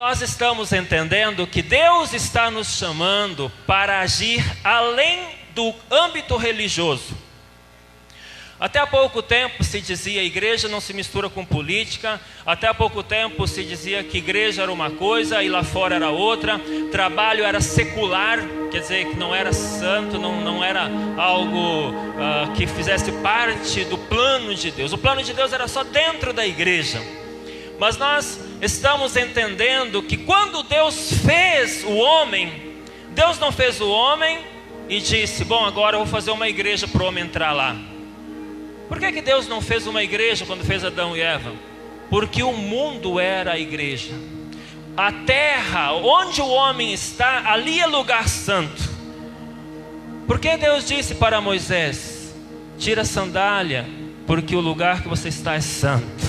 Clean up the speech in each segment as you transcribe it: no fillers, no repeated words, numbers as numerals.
Nós estamos entendendo que Deus está nos chamando para agir além do âmbito religioso. Até há pouco tempo se dizia igreja não se mistura com política. Até há pouco tempo se dizia que igreja era uma coisa e lá fora era outra. Trabalho era secular, quer dizer que não era santo, não era algo que fizesse parte do plano de Deus. O plano de Deus era só dentro da igreja. Mas nós estamos entendendo que quando Deus fez o homem, Deus não fez o homem e disse: bom, agora eu vou fazer uma igreja para o homem entrar lá. Por que Deus não fez uma igreja quando fez Adão e Eva? Porque o mundo era a igreja. A terra, onde o homem está, ali é lugar santo. Por que Deus disse para Moisés: tira a sandália, porque o lugar que você está é santo?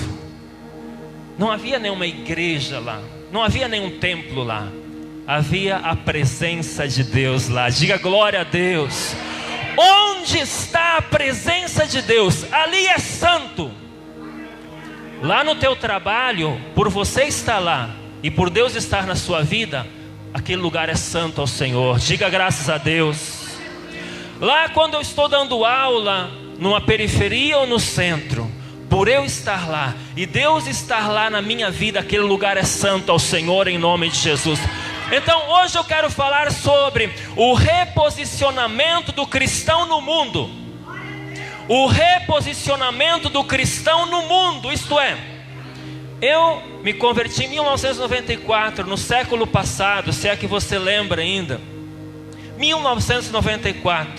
Não havia nenhuma igreja lá, não havia nenhum templo lá. Havia a presença de Deus lá. Diga glória a Deus. Onde está a presença de Deus, ali é santo. Lá no teu trabalho, por você estar lá e por Deus estar na sua vida, aquele lugar é santo ao Senhor. Diga graças a Deus. Lá quando eu estou dando aula, numa periferia ou no centro, por eu estar lá e Deus estar lá na minha vida, aquele lugar é santo ao Senhor, em nome de Jesus. Então hoje eu quero falar sobre o reposicionamento do cristão no mundo. O reposicionamento do cristão no mundo, isto é, eu me converti em 1994, no século passado, se é que você lembra ainda. 1994,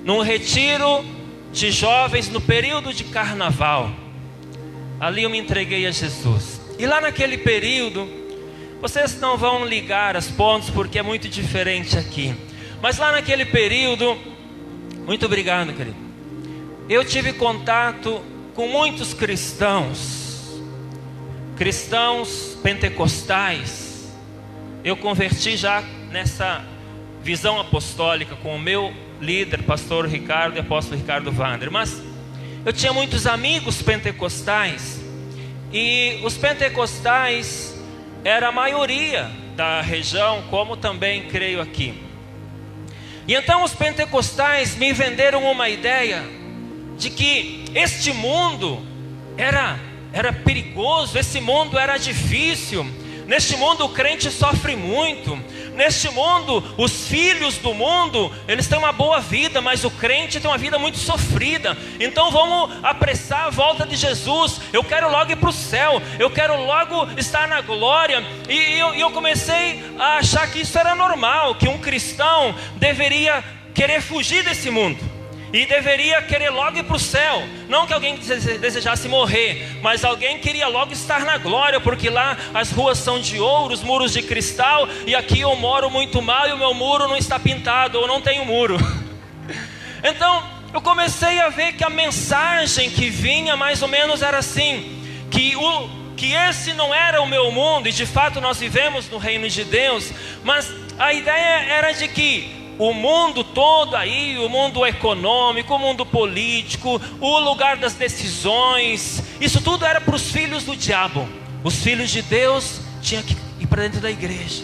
num retiro de jovens no período de carnaval. Ali eu me entreguei a Jesus. E lá naquele período, vocês não vão ligar as pontes porque é muito diferente aqui. Mas lá naquele período, muito obrigado, querido, eu tive contato com muitos cristãos pentecostais. Eu converti já nessa visão apostólica com o meu líder, pastor Ricardo e apóstolo Ricardo Wander. Mas eu tinha muitos amigos pentecostais, e os pentecostais era a maioria da região, como também creio aqui. E então os pentecostais me venderam uma ideia de que este mundo era perigoso, esse mundo era difícil. Neste mundo o crente sofre muito. Neste mundo, os filhos do mundo, eles têm uma boa vida, mas o crente tem uma vida muito sofrida. Então vamos apressar a volta de Jesus. Eu quero logo ir para o céu, eu quero logo estar na glória. E eu comecei a achar que isso era normal, que um cristão deveria querer fugir desse mundo e deveria querer logo ir para o céu. Não que alguém desejasse morrer, mas alguém queria logo estar na glória, porque lá as ruas são de ouro, os muros de cristal, e aqui eu moro muito mal e o meu muro não está pintado, ou não tenho muro. Então eu comecei a ver que a mensagem que vinha mais ou menos era assim, que esse não era o meu mundo. E de fato nós vivemos no reino de Deus, mas a ideia era de que o mundo todo aí, o mundo econômico, o mundo político, o lugar das decisões, isso tudo era para os filhos do diabo. Os filhos de Deus tinham que ir para dentro da igreja,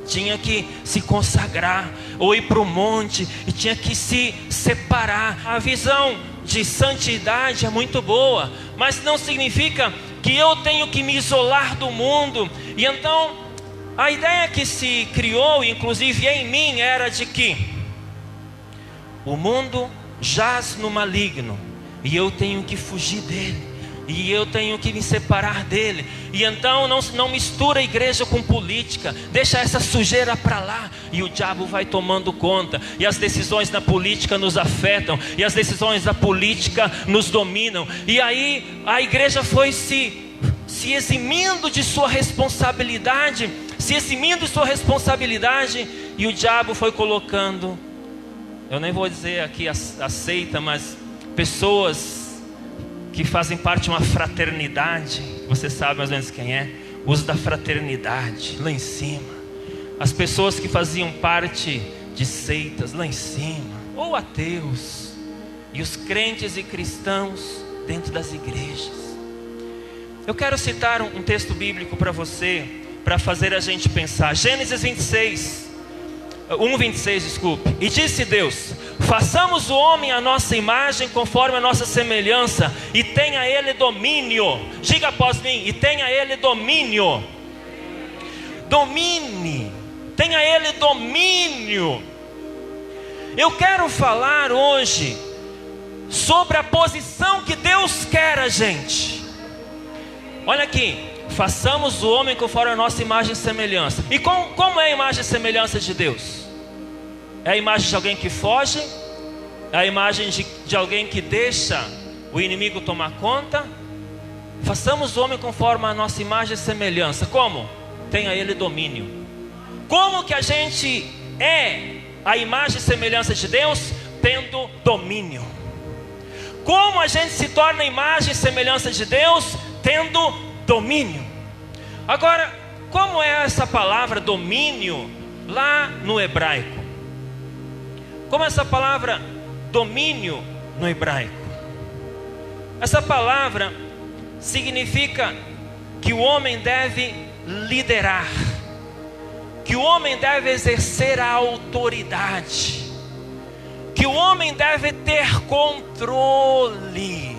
tinha que se consagrar, ou ir para o monte, e tinha que se separar. A visão de santidade é muito boa, mas não significa que eu tenho que me isolar do mundo. E então a ideia que se criou, inclusive em mim, era de que o mundo jaz no maligno, e eu tenho que fugir dele, e eu tenho que me separar dele. E então não mistura a igreja com política, deixa essa sujeira para lá, e o diabo vai tomando conta, e as decisões da política nos afetam, e as decisões da política nos dominam. E aí a igreja foi se eximindo de sua responsabilidade, e o diabo foi colocando, eu nem vou dizer aqui a seita, mas pessoas que fazem parte de uma fraternidade, você sabe mais ou menos quem é, uso da fraternidade lá em cima, as pessoas que faziam parte de seitas lá em cima, ou ateus, e os crentes e cristãos dentro das igrejas. Eu quero citar um texto bíblico para você, para fazer a gente pensar. Gênesis 1:26, desculpe. E disse Deus: façamos o homem à nossa imagem, conforme a nossa semelhança, e tenha ele domínio. Diga após mim: e tenha ele domínio. Domine, tenha ele domínio. Eu quero falar hoje sobre a posição que Deus quer a gente. Olha aqui, façamos o homem conforme a nossa imagem e semelhança. E como é a imagem e semelhança de Deus? É a imagem de alguém que foge? É a imagem de alguém que deixa o inimigo tomar conta? Façamos o homem conforme a nossa imagem e semelhança. Como? Tenha ele domínio. Como que a gente é a imagem e semelhança de Deus? Tendo domínio. Como a gente se torna a imagem e semelhança de Deus? Tendo domínio. Agora, como é essa palavra domínio lá no hebraico? Como é essa palavra domínio no hebraico? Essa palavra significa que o homem deve liderar, que o homem deve exercer a autoridade, que o homem deve ter controle,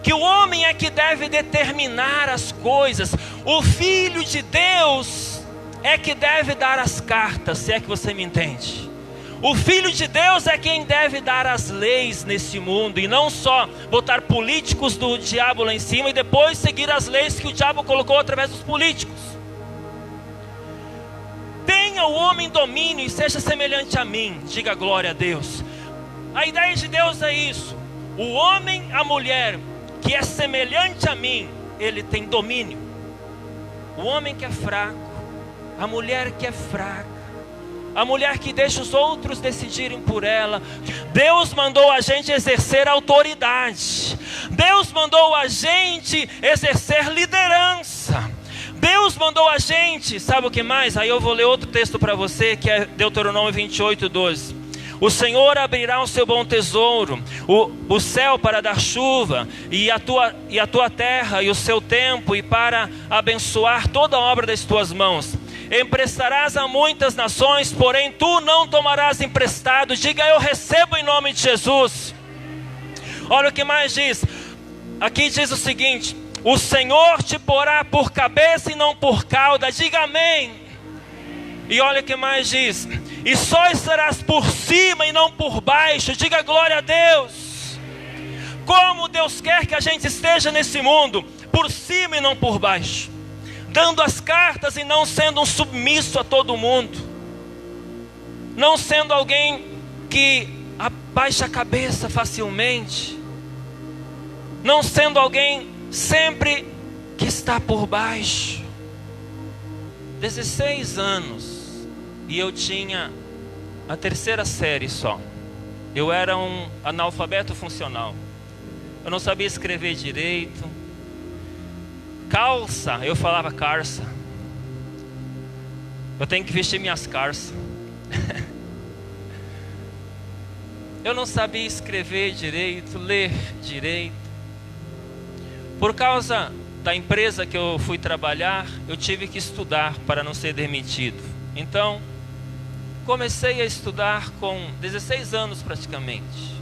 que o homem é que deve determinar as coisas. O Filho de Deus é que deve dar as cartas, se é que você me entende. O Filho de Deus é quem deve dar as leis nesse mundo, e não só botar políticos do diabo lá em cima e depois seguir as leis que o diabo colocou através dos políticos. Tenha o homem domínio e seja semelhante a mim. Diga glória a Deus. A ideia de Deus é isso: o homem, a mulher que é semelhante a mim, ele tem domínio. O homem que é fraco, a mulher que é fraca, a mulher que deixa os outros decidirem por ela. Deus mandou a gente exercer autoridade. Deus mandou a gente exercer liderança. Deus mandou a gente, sabe o que mais? Aí eu vou ler outro texto para você, que é Deuteronômio 28:12. O Senhor abrirá o seu bom tesouro, o céu para dar chuva, e a tua terra e o seu tempo, e para abençoar toda a obra das tuas mãos. Emprestarás a muitas nações, porém tu não tomarás emprestado. Diga: eu recebo em nome de Jesus. Olha o que mais diz. Aqui diz o seguinte: o Senhor te porá por cabeça e não por cauda. Diga amém. E olha o que mais diz: e só estarás por cima e não por baixo. Diga glória a Deus. Como Deus quer que a gente esteja nesse mundo, por cima e não por baixo, dando as cartas e não sendo um submisso a todo mundo, não sendo alguém que abaixa a cabeça facilmente, não sendo alguém sempre que está por baixo. 16 anos e eu tinha a 3ª série só. Eu era um analfabeto funcional. Eu não sabia escrever direito. Calça, eu falava carça. Eu tenho que vestir minhas carças. Eu não sabia escrever direito, ler direito. Por causa da empresa que eu fui trabalhar, eu tive que estudar para não ser demitido. Então, comecei a estudar com 16 anos praticamente.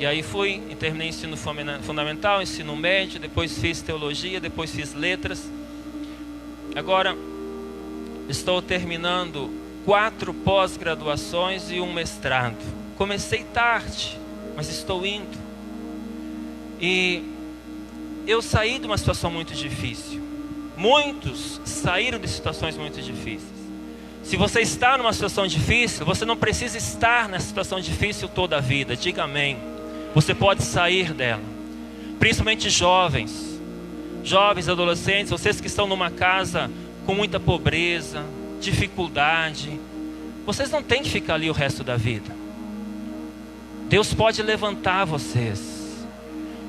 E aí fui e terminei ensino fundamental, ensino médio, depois fiz teologia, depois fiz letras. Agora estou terminando 4 pós-graduações e um mestrado. Comecei tarde, mas estou indo. E eu saí de uma situação muito difícil. Muitos saíram de situações muito difíceis. Se você está numa situação difícil, você não precisa estar nessa situação difícil toda a vida. Diga amém. Você pode sair dela. Principalmente jovens, adolescentes, vocês que estão numa casa com muita pobreza, dificuldade, vocês não têm que ficar ali o resto da vida. Deus pode levantar vocês.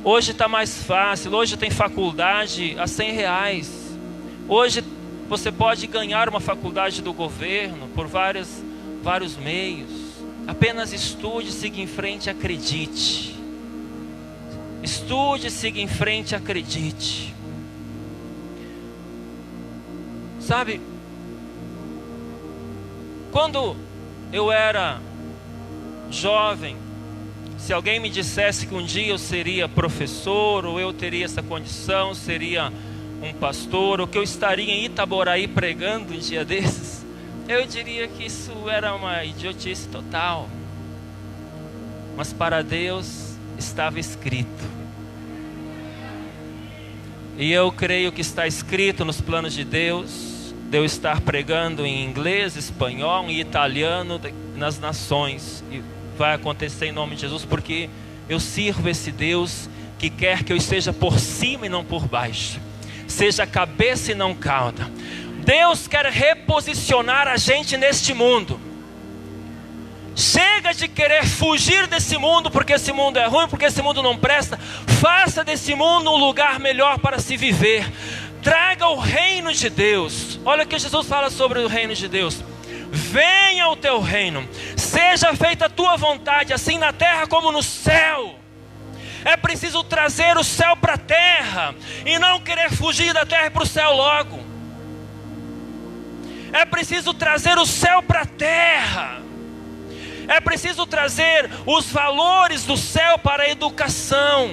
Hoje está mais fácil. Hoje tem faculdade a R$100. Hoje você pode ganhar uma faculdade do governo por vários meios. Apenas estude, siga em frente e acredite. Estude, siga em frente e acredite. Sabe, quando eu era jovem, se alguém me dissesse que um dia eu seria professor, ou eu teria essa condição, seria um pastor, ou que eu estaria em Itaboraí pregando um dia desses, eu diria que isso era uma idiotice total. Mas para Deus estava escrito. E eu creio que está escrito nos planos de Deus, de eu estar pregando em inglês, espanhol e italiano nas nações. E vai acontecer em nome de Jesus, porque eu sirvo esse Deus que quer que eu esteja por cima e não por baixo, seja cabeça e não cauda. Deus quer reposicionar a gente neste mundo. Chega de querer fugir desse mundo, porque esse mundo é ruim, porque esse mundo não presta. Faça desse mundo um lugar melhor para se viver. Traga o reino de Deus. Olha o que Jesus fala sobre o reino de Deus: venha o teu reino, seja feita a tua vontade, assim na terra como no céu. É preciso trazer o céu para a terra, e não querer fugir da terra para o céu logo. É preciso trazer o céu para a terra. É preciso trazer os valores do céu para a educação,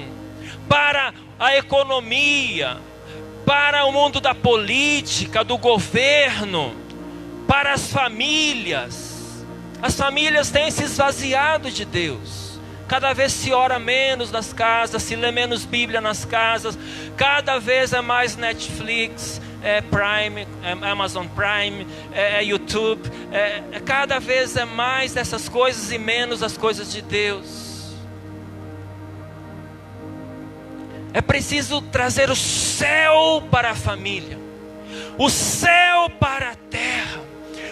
para a economia, para o mundo da política, do governo, para as famílias. As famílias têm se esvaziado de Deus. Cada vez se ora menos nas casas, se lê menos Bíblia nas casas. Cada vez é mais Netflix, Prime, Amazon Prime, YouTube. Cada vez é mais dessas coisas e menos as coisas de Deus. É preciso trazer o céu para a família, o céu para a terra,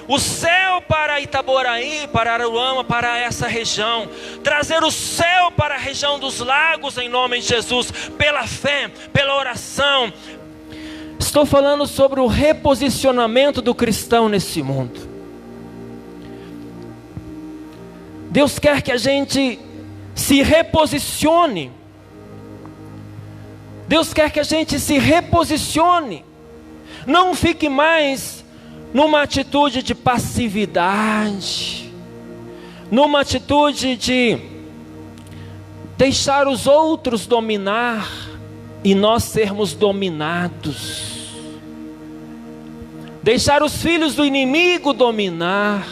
o céu para Itaboraí, para Aruama, para essa região. Trazer o céu para a região dos lagos em nome de Jesus, pela fé, pela oração. Estou falando sobre o reposicionamento do cristão nesse mundo. Deus quer que a gente se reposicione. Deus quer que a gente se reposicione. Não fique mais numa atitude de passividade, numa atitude de deixar os outros dominar e nós sermos dominados. Deixar os filhos do inimigo dominar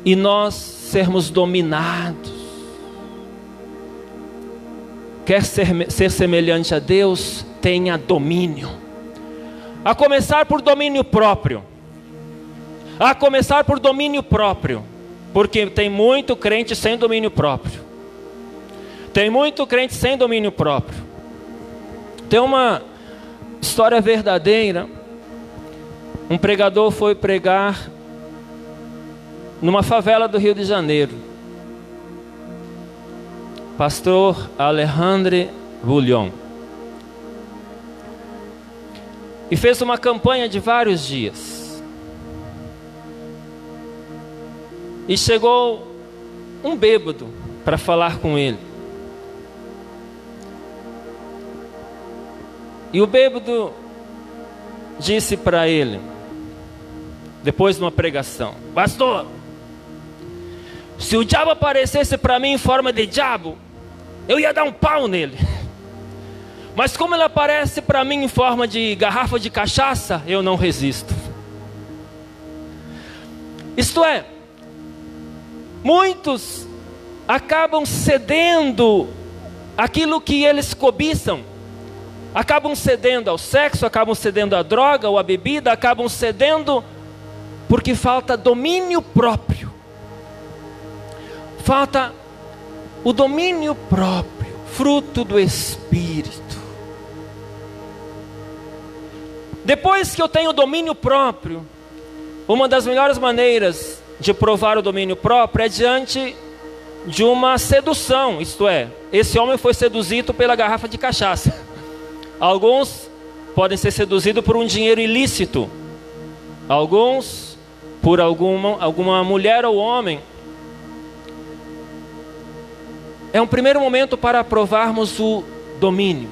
e nós sermos dominados. Quer ser semelhante a Deus? Tenha domínio. A começar por domínio próprio. A começar por domínio próprio. Porque tem muito crente sem domínio próprio. Tem muito crente sem domínio próprio. Tem uma história verdadeira. Um pregador foi pregar numa favela do Rio de Janeiro. Pastor Alejandro Bullion. E fez uma campanha de vários dias. E chegou um bêbado para falar com ele. E o bêbado disse para ele, depois de uma pregação: pastor, se o diabo aparecesse para mim em forma de diabo, eu ia dar um pau nele. Mas como ele aparece para mim em forma de garrafa de cachaça, eu não resisto. Isto é, muitos acabam cedendo aquilo que eles cobiçam. Acabam cedendo ao sexo, acabam cedendo à droga ou à bebida, acabam cedendo porque falta domínio próprio. Falta o domínio próprio, fruto do Espírito. Depois que eu tenho domínio próprio, uma das melhores maneiras de provar o domínio próprio é diante de uma sedução. Isto é, esse homem foi seduzido pela garrafa de cachaça. Alguns podem ser seduzidos por um dinheiro ilícito. Alguns por alguma mulher ou homem. É um primeiro momento para provarmos o domínio.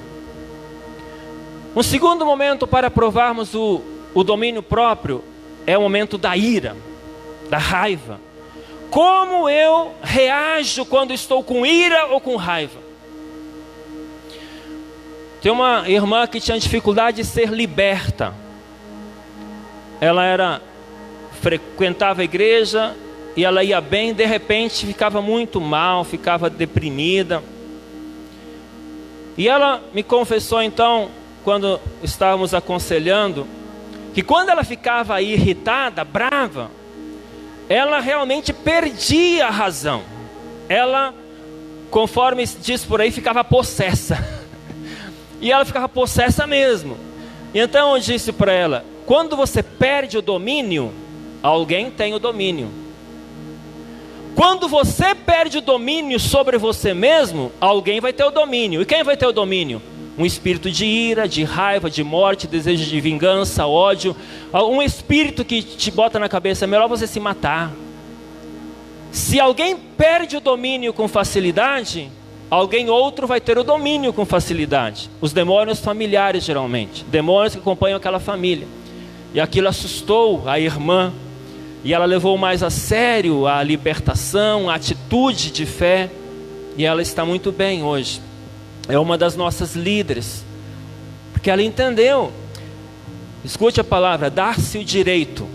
Um segundo momento para provarmos o o domínio próprio é o momento da ira, da raiva. Como eu reajo quando estou com ira ou com raiva? Tem uma irmã que tinha dificuldade de ser liberta. Ela frequentava a igreja e ela ia bem, de repente ficava muito mal, ficava deprimida. E ela me confessou então, quando estávamos aconselhando, que quando ela ficava irritada, brava, ela realmente perdia a razão. Ela, conforme diz por aí, ficava possessa. E ela ficava possessa mesmo. E então eu disse para ela: quando você perde o domínio, alguém tem o domínio. Quando você perde o domínio sobre você mesmo, alguém vai ter o domínio. E quem vai ter o domínio? Um espírito de ira, de raiva, de morte, desejo de vingança, ódio. Um espírito que te bota na cabeça: é melhor você se matar. Se alguém perde o domínio com facilidade, alguém outro vai ter o domínio com facilidade. Os demônios familiares, geralmente. Demônios que acompanham aquela família. E aquilo assustou a irmã. E ela levou mais a sério a libertação, a atitude de fé. E ela está muito bem hoje. É uma das nossas líderes. Porque ela entendeu. Escute a palavra: dar-se o direito.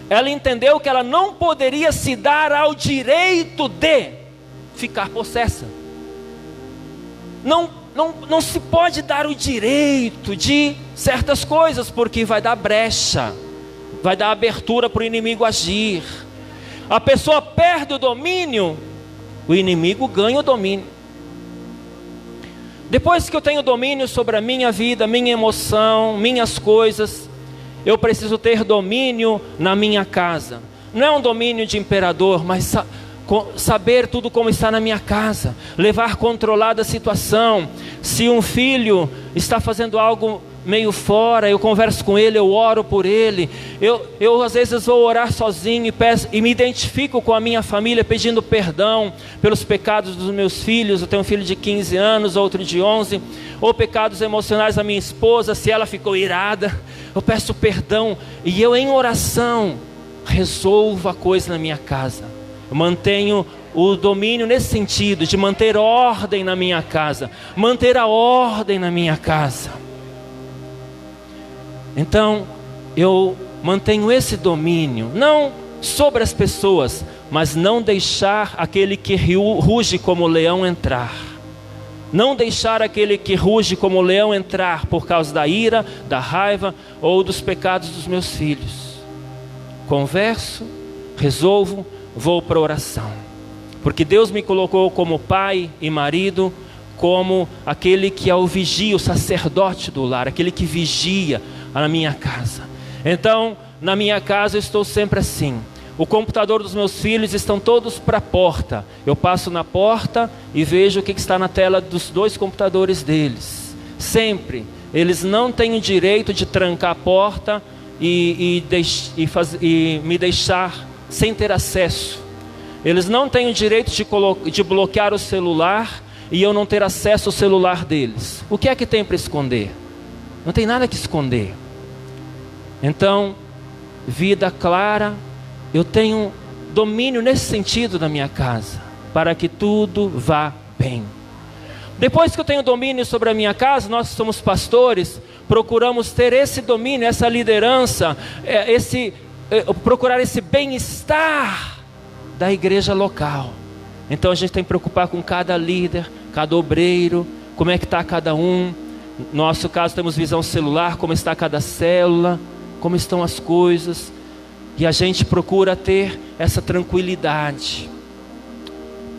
Ela entendeu que ela não poderia se dar ao direito de ficar possessa. Não se pode dar o direito de certas coisas, porque vai dar brecha, vai dar abertura para o inimigo agir. A pessoa perde o domínio, o inimigo ganha o domínio. Depois que eu tenho domínio sobre a minha vida, minha emoção, minhas coisas, eu preciso ter domínio na minha casa. Não é um domínio de imperador, mas saber tudo como está na minha casa, levar controlada a situação. Se um filho está fazendo algo meio fora, eu converso com ele, eu oro por ele. Eu às vezes vou orar sozinho e peço, e me identifico com a minha família, pedindo perdão pelos pecados dos meus filhos. Eu tenho um filho de 15 anos, outro de 11, ou pecados emocionais da minha esposa, se ela ficou irada, eu peço perdão, e eu em oração resolvo a coisa na minha casa. Eu mantenho o domínio nesse sentido, de manter ordem na minha casa, manter a ordem na minha casa. Então, eu mantenho esse domínio, não sobre as pessoas, mas não deixar aquele que ruge como leão entrar. Não deixar aquele que ruge como leão entrar por causa da ira, da raiva ou dos pecados dos meus filhos. Converso, resolvo, vou para a oração. Porque Deus me colocou como pai e marido, como aquele que é o vigia, o sacerdote do lar, aquele que vigia na minha casa. Então, na minha casa eu estou sempre assim. O computador dos meus filhos estão todos para a porta. Eu passo na porta e vejo o que está na tela dos dois computadores deles. Sempre. Eles não têm o direito de trancar a porta e me deixar sem ter acesso. Eles não têm o direito de bloquear o celular e eu não ter acesso ao celular deles. O que é que tem para esconder? Não tem nada que esconder. Então, vida clara, eu tenho domínio nesse sentido na minha casa, para que tudo vá bem. Depois que eu tenho domínio sobre a minha casa, nós somos pastores, procuramos ter esse domínio, essa liderança, procurar esse bem-estar da igreja local. Então a gente tem que preocupar com cada líder, cada obreiro, como é que está cada um. No nosso caso temos visão celular, como está cada célula, como estão as coisas. E a gente procura ter essa tranquilidade,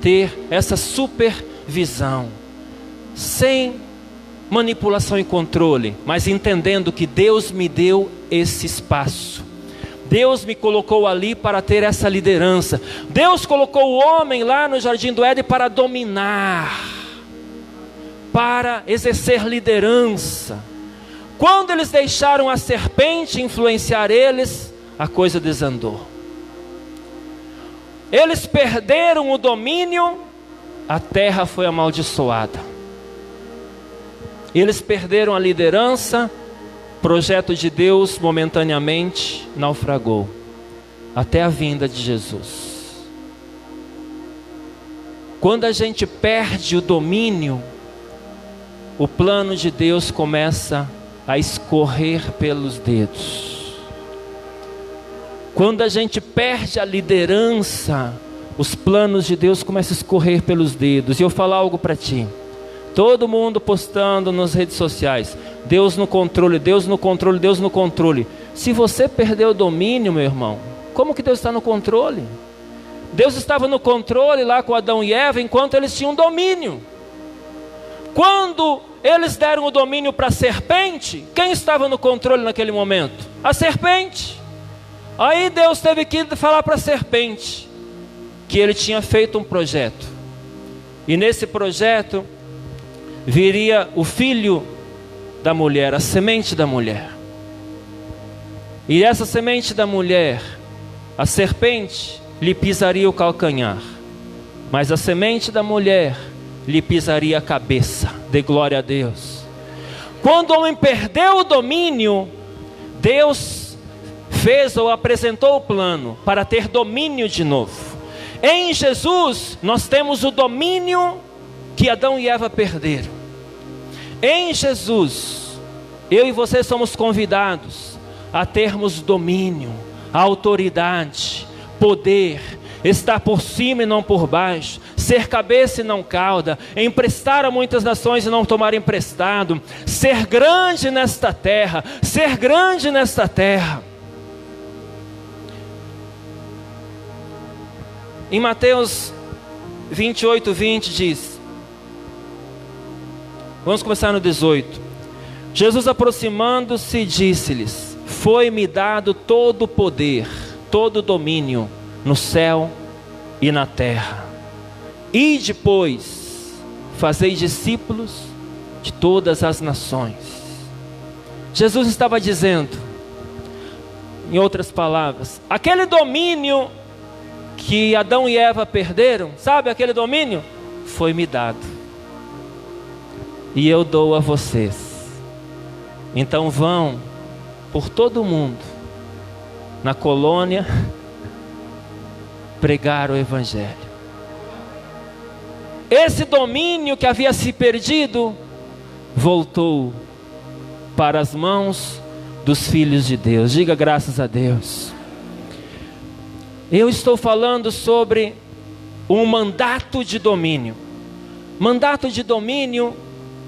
ter essa supervisão, sem manipulação e controle, mas entendendo que Deus me deu esse espaço. Deus me colocou ali para ter essa liderança. Deus colocou o homem lá no Jardim do Éden para dominar, para exercer liderança. Quando eles deixaram a serpente influenciar eles, a coisa desandou. Eles perderam o domínio, a terra foi amaldiçoada. Eles perderam a liderança, projeto de Deus momentaneamente naufragou, até a vinda de Jesus. Quando a gente perde o domínio, o plano de Deus começa a escorrer pelos dedos. Quando a gente perde a liderança, os planos de Deus começam a escorrer pelos dedos. E eu falo algo para ti. Todo mundo postando nas redes sociais: Deus no controle, Deus no controle, Deus no controle. Se você perdeu o domínio, meu irmão, como que Deus está no controle? Deus estava no controle lá com Adão e Eva enquanto eles tinham domínio. Quando eles deram o domínio para a serpente, quem estava no controle naquele momento? A serpente. Aí Deus teve que falar para a serpente que ele tinha feito um projeto. E nesse projeto viria o filho da mulher, a semente da mulher. E essa semente da mulher, a serpente, lhe pisaria o calcanhar, mas a semente da mulher lhe pisaria a cabeça. Dê glória a Deus. Quando o homem perdeu o domínio, Deus fez ou apresentou o plano para ter domínio de novo. Em Jesus nós temos o domínio que Adão e Eva perderam. Em Jesus, eu e você somos convidados a termos domínio, autoridade, poder, estar por cima e não por baixo, ser cabeça e não cauda, emprestar a muitas nações e não tomar emprestado, ser grande nesta terra, ser grande nesta terra. Em Mateus 28:20 diz, vamos começar no 18. Jesus, aproximando-se, disse-lhes: foi-me dado todo o poder, todo o domínio no céu e na terra. Ide, pois, fazei discípulos de todas as nações. Jesus estava dizendo, em outras palavras, aquele domínio que Adão e Eva perderam, sabe aquele domínio? Foi-me dado. E eu dou a vocês. Então vão por todo o mundo, na colônia, pregar o Evangelho. Esse domínio que havia se perdido, voltou para as mãos dos filhos de Deus. Diga graças a Deus. Eu estou falando sobre um mandato de domínio. Mandato de domínio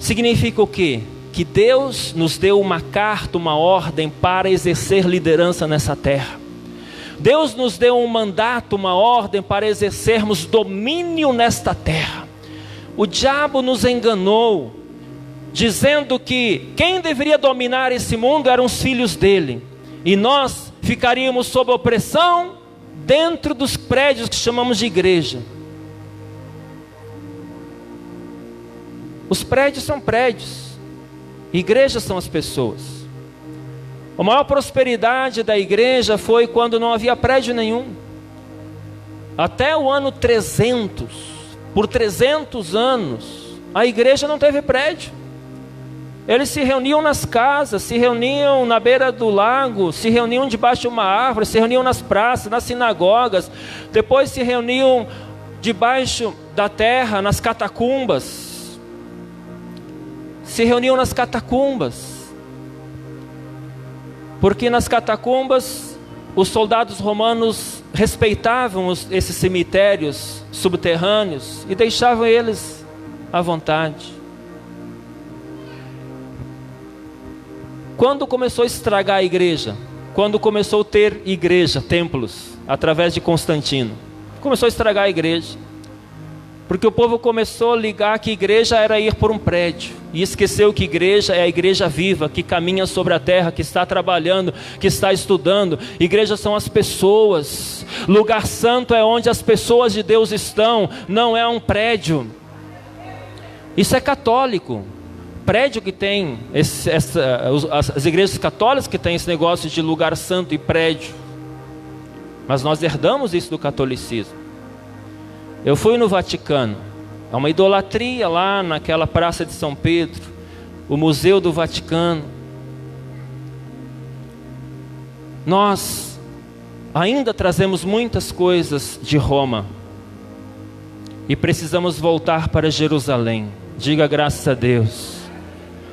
significa o quê? Que Deus nos deu uma carta, uma ordem para exercer liderança nessa terra. Deus nos deu um mandato, uma ordem para exercermos domínio nesta terra. O diabo nos enganou, dizendo que quem deveria dominar esse mundo eram os filhos dele. E nós ficaríamos sob opressão dentro dos prédios que chamamos de igreja. Os prédios são prédios, igrejas são as pessoas. A maior prosperidade da igreja foi quando não havia prédio nenhum. Até o ano 300, por 300 anos, a igreja não teve prédio. Eles se reuniam nas casas, se reuniam na beira do lago, se reuniam debaixo de uma árvore, se reuniam nas praças, nas sinagogas, depois se reuniam debaixo da terra, nas catacumbas. Se reuniam nas catacumbas. Porque nas catacumbas, os soldados romanos respeitavam esses cemitérios subterrâneos e deixavam eles à vontade. Quando começou a estragar a igreja? Quando começou a ter igreja, templos, através de Constantino. Começou a estragar a igreja. Porque o povo começou a ligar que igreja era ir por um prédio. E esqueceu que igreja é a igreja viva, que caminha sobre a terra, que está trabalhando, que está estudando. Igreja são as pessoas. Lugar santo é onde as pessoas de Deus estão, não é um prédio. Isso é católico. Prédio que tem, as igrejas católicas que tem esse negócio de lugar santo e prédio. Mas nós herdamos isso do catolicismo. Eu fui no Vaticano, é uma idolatria lá naquela praça de São Pedro, o Museu do Vaticano. nós ainda trazemos muitas coisas de Roma e precisamos voltar para Jerusalém. Diga graças a Deus.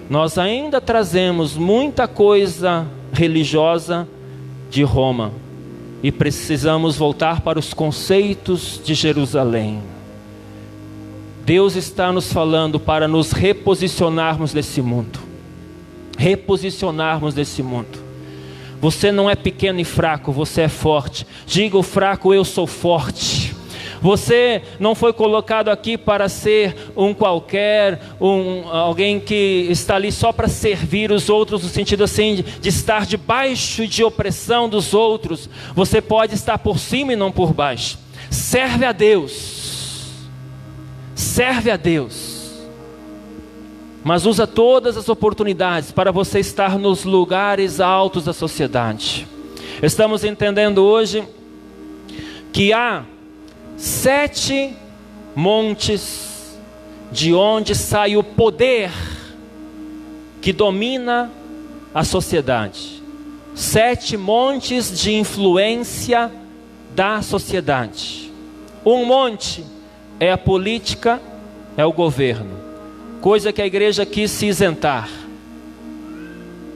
Nós ainda trazemos muita coisa religiosa de Roma e precisamos voltar para os conceitos de Jerusalém. Deus está nos falando para nos reposicionarmos nesse mundo. Reposicionarmos nesse mundo. Você não é pequeno e fraco, você é forte. Diga o fraco, eu sou forte. Você não foi colocado aqui para ser um qualquer, alguém que está ali só para servir os outros, no sentido assim de estar debaixo de opressão dos outros. Você pode estar por cima e não por baixo. Serve a Deus. Serve a Deus. Mas usa todas as oportunidades para você estar nos lugares altos da sociedade. Estamos entendendo hoje que há 7 montes de onde sai o poder que domina a sociedade. 7 montes de influência da sociedade. Um monte é a política, é o governo. Coisa que a igreja quis se isentar.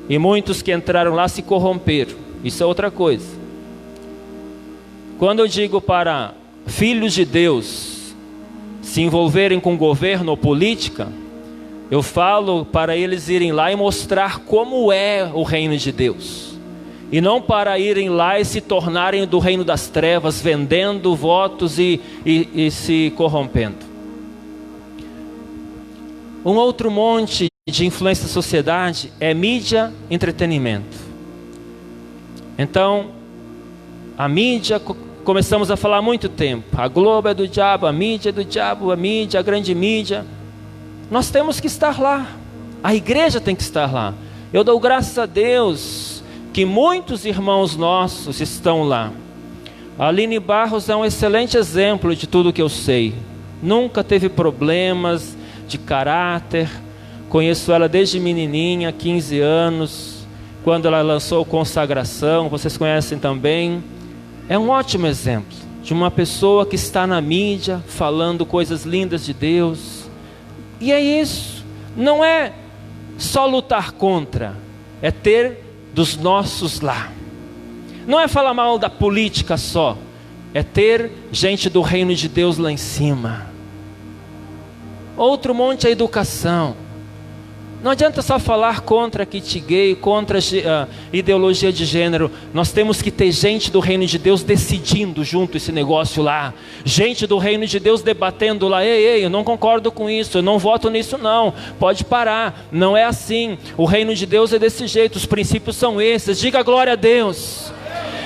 E muitos que entraram lá se corromperam. Isso é outra coisa. Quando eu digo para filhos de Deus se envolverem com governo ou política, eu falo para eles irem lá e mostrar como é o reino de Deus, e não para irem lá e se tornarem do reino das trevas, vendendo votos e se corrompendo. Um outro monte de influência da sociedade é mídia, entretenimento. Então, a mídia, começamos a falar há muito tempo, a Globo é do diabo, a mídia é do diabo, a mídia, a grande mídia. Nós temos que estar lá, a igreja tem que estar lá. Eu dou graças a Deus que muitos irmãos nossos estão lá. A Aline Barros é um excelente exemplo de tudo que eu sei. Nunca teve problemas de caráter. Conheço ela desde menininha, 15 anos, quando ela lançou Consagração, vocês conhecem também. É um ótimo exemplo de uma pessoa que está na mídia falando coisas lindas de Deus. E é isso. Não é só lutar contra, é ter dos nossos lá. Não é falar mal da política só, é ter gente do reino de Deus lá em cima. Outro monte é a educação. Não adianta só falar contra kit gay, contra a ideologia de gênero. Nós temos que ter gente do reino de Deus decidindo junto esse negócio lá. Gente do reino de Deus debatendo lá. Ei, eu não concordo com isso, eu não voto nisso não. Pode parar, não é assim. O reino de Deus é desse jeito, os princípios são esses. Diga glória a Deus.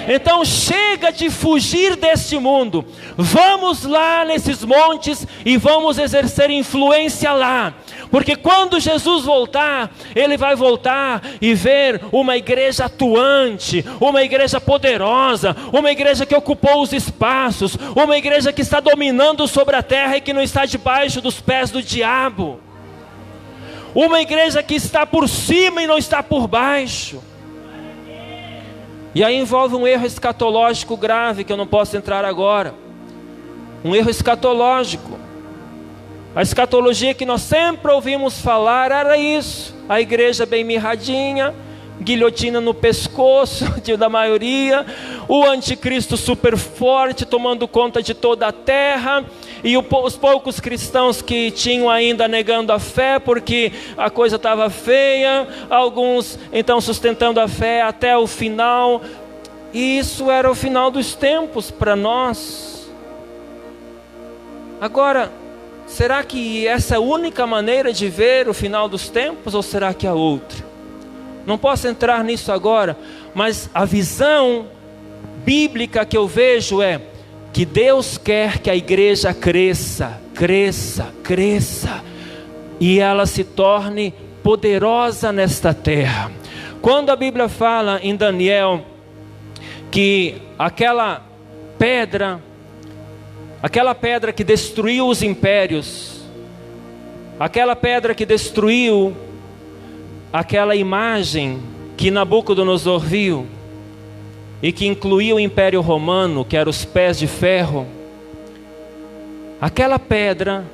Então chega de fugir deste mundo. Vamos lá nesses montes e vamos exercer influência lá. Porque quando Jesus voltar, Ele vai voltar e ver uma igreja atuante, uma igreja poderosa, uma igreja que ocupou os espaços, uma igreja que está dominando sobre a terra e que não está debaixo dos pés do diabo. Uma igreja que está por cima e não está por baixo. E aí envolve um erro escatológico grave que eu não posso entrar agora. Um erro escatológico. A escatologia que nós sempre ouvimos falar era isso. A igreja bem mirradinha, guilhotina no pescoço da maioria, o anticristo super forte tomando conta de toda a terra, e os poucos cristãos que tinham ainda negando a fé porque a coisa estava feia, alguns então sustentando a fé até o final. E isso era o final dos tempos para nós. Agora, será que essa é a única maneira de ver o final dos tempos, ou será que há outra? Não posso entrar nisso agora, mas a visão bíblica que eu vejo é que Deus quer que a igreja cresça, e ela se torne poderosa nesta terra. Quando a Bíblia fala em Daniel que aquela pedra que destruiu os impérios, aquela pedra que destruiu aquela imagem que Nabucodonosor viu, e que incluía o Império Romano, que eram os pés de ferro, aquela pedra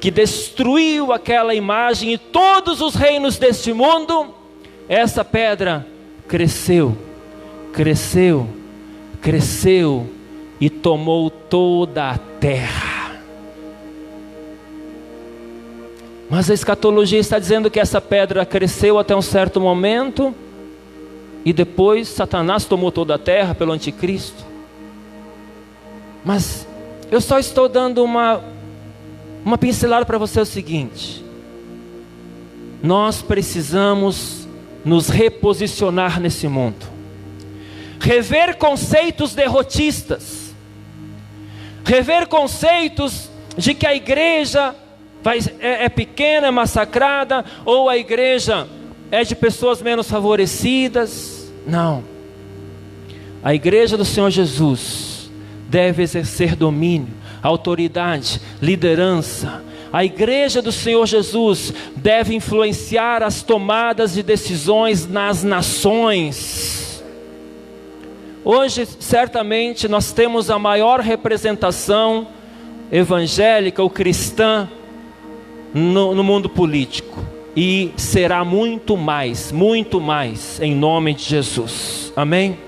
que destruiu aquela imagem e todos os reinos deste mundo, essa pedra cresceu, cresceu, cresceu e tomou toda a terra. Mas a escatologia está dizendo que essa pedra cresceu até um certo momento e depois Satanás tomou toda a terra pelo anticristo. Mas eu só estou dando uma pincelada para você, é o seguinte: nós precisamos nos reposicionar nesse mundo, rever conceitos derrotistas, rever conceitos de que a igreja é pequena, é massacrada, ou a igreja é de pessoas menos favorecidas. Não, a igreja do Senhor Jesus deve exercer domínio, autoridade, liderança. A igreja do Senhor Jesus deve influenciar as tomadas de decisões nas nações. Hoje, certamente, nós temos a maior representação evangélica ou cristã no mundo político. E será muito mais, em nome de Jesus. Amém?